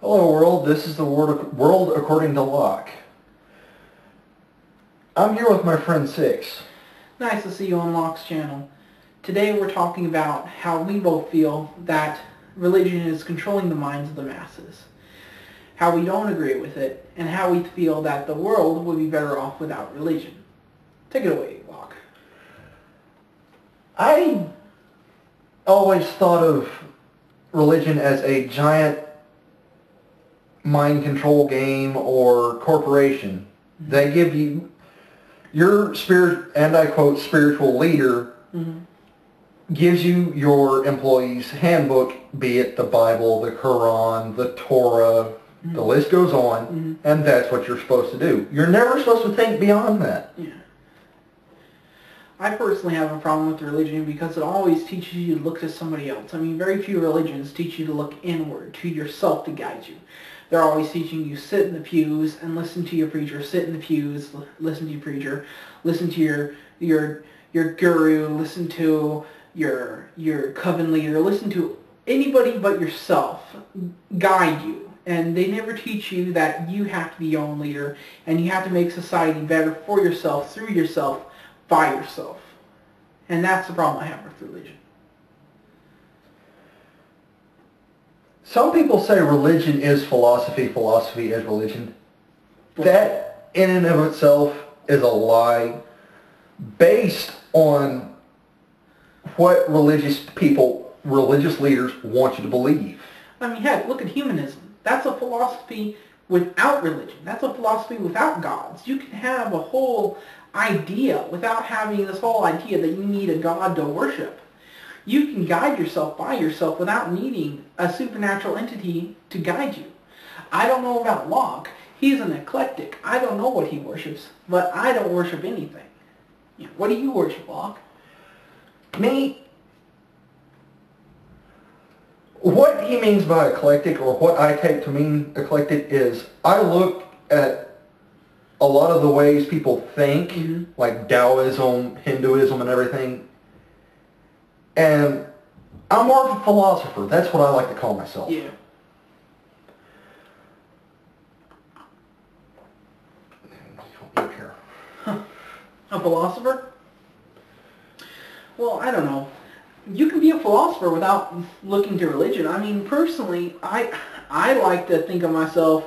Hello world, this is the world according to Lochke. I'm here with my friend Six. Nice to see you on Lochke's channel. Today we're talking about how we both feel that religion is controlling the minds of the masses, how we don't agree with it, and how we feel that the world would be better off without religion. Take it away, Lochke. I always thought of religion as a giant mind control game or corporation. They give you your spirit, and I quote, spiritual leader gives you your employee's handbook, be it the Bible, the Quran, the Torah, the list goes on, and that's what you're supposed to do. You're never supposed to think beyond that. Yeah. I personally have a problem with religion because it always teaches you to look to somebody else. I mean, very few religions teach you to look inward, to yourself to guide you. They're always teaching you sit in the pews and listen to your preacher, sit in the pews, listen to your preacher, listen to your guru, listen to your coven leader, listen to anybody but yourself guide you. And they never teach you that you have to be your own leader and you have to make society better for yourself, through yourself, by yourself. And that's the problem I have with religion. Some people say religion is philosophy, philosophy is religion. That in and of itself is a lie based on what religious leaders want you to believe. I mean, heck, look at humanism. That's a philosophy without religion. That's a philosophy without gods. You can have a whole idea without having this whole idea that you need a god to worship. You can guide yourself by yourself without needing a supernatural entity to guide you. I don't know about Lochke. He's an eclectic. I don't know what he worships, but I don't worship anything. Yeah. What do you worship, Lochke? Me? What he means by eclectic, or what I take to mean eclectic, is I look at a lot of the ways people think, like Taoism, Hinduism, and everything, and I'm more of a philosopher. That's what I like to call myself. Yeah. A philosopher? Well, I don't know. You can be a philosopher without looking to religion. I mean, personally, I like to think of myself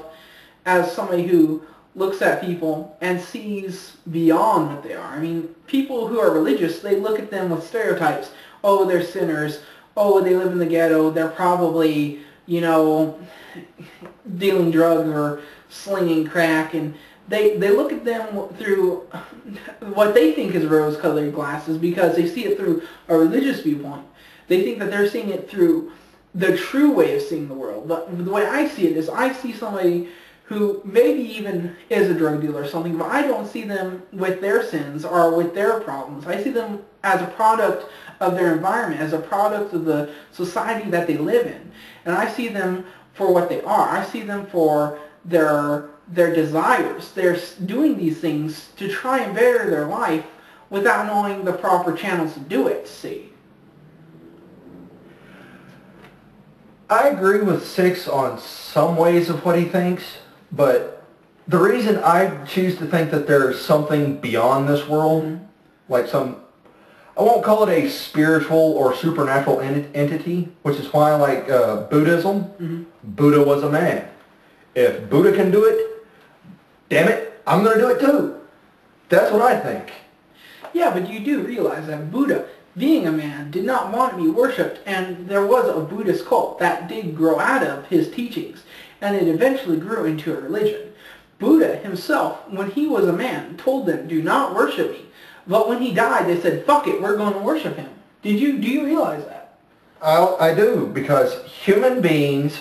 as somebody who looks at people and sees beyond what they are. I mean, people who are religious, they look at them with stereotypes. Oh, they're sinners. Oh, they live in the ghetto. They're probably, dealing drugs or slinging crack. And they look at them through what they think is rose-colored glasses because they see it through a religious viewpoint. They think that they're seeing it through the true way of seeing the world. But the way I see it is I see somebody who maybe even is a drug dealer or something, but I don't see them with their sins or with their problems. I see them as a product of their environment, as a product of the society that they live in. And I see them for what they are. I see them for their desires. They're doing these things to try and better their life without knowing the proper channels to do it, see. I agree with Six on some ways of what he thinks, but the reason I choose to think that there's something beyond this world, like I won't call it a spiritual or supernatural entity, which is why I like Buddhism. Buddha was a man. If Buddha can do it, damn it, I'm going to do it too. That's what I think. Yeah, but you do realize that Buddha, being a man, did not want to be worshipped, and there was a Buddhist cult that did grow out of his teachings, and it eventually grew into a religion. Buddha himself, when he was a man, told them, do not worship me. But when he died, they said, fuck it, we're going to worship him. Do you realize that? I do, because human beings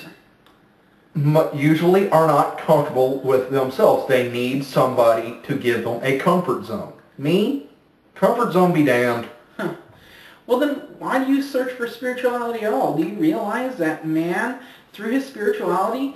usually are not comfortable with themselves. They need somebody to give them a comfort zone. Me? Comfort zone be damned. Huh. Well then, why do you search for spirituality at all? Do you realize that man, through his spirituality,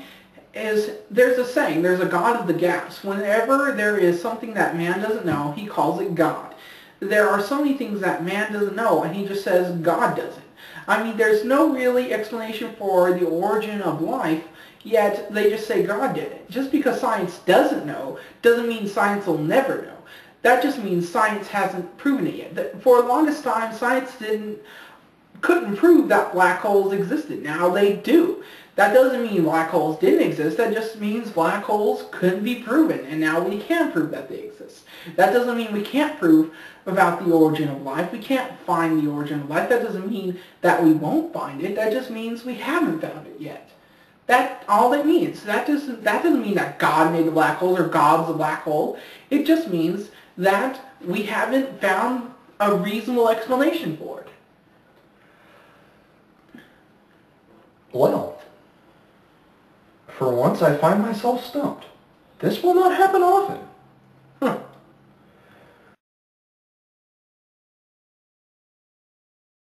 there's a saying, there's a God of the gaps. Whenever there is something that man doesn't know, he calls it God. There are so many things that man doesn't know, and he just says God doesn't. I mean, there's no really explanation for the origin of life yet they just say God did it. Just because science doesn't know doesn't mean science will never know. That just means science hasn't proven it yet. For the longest time, science couldn't prove that black holes existed. Now they do. That doesn't mean black holes didn't exist. That just means black holes couldn't be proven, and now we can prove that they exist. That doesn't mean we can't prove about the origin of life. We can't find the origin of life. That doesn't mean that we won't find it. That just means we haven't found it yet. That's all that means. That doesn't mean that God made the black holes or God's the black hole. It just means that we haven't found a reasonable explanation for it. Well, for once I find myself stumped. This will not happen often.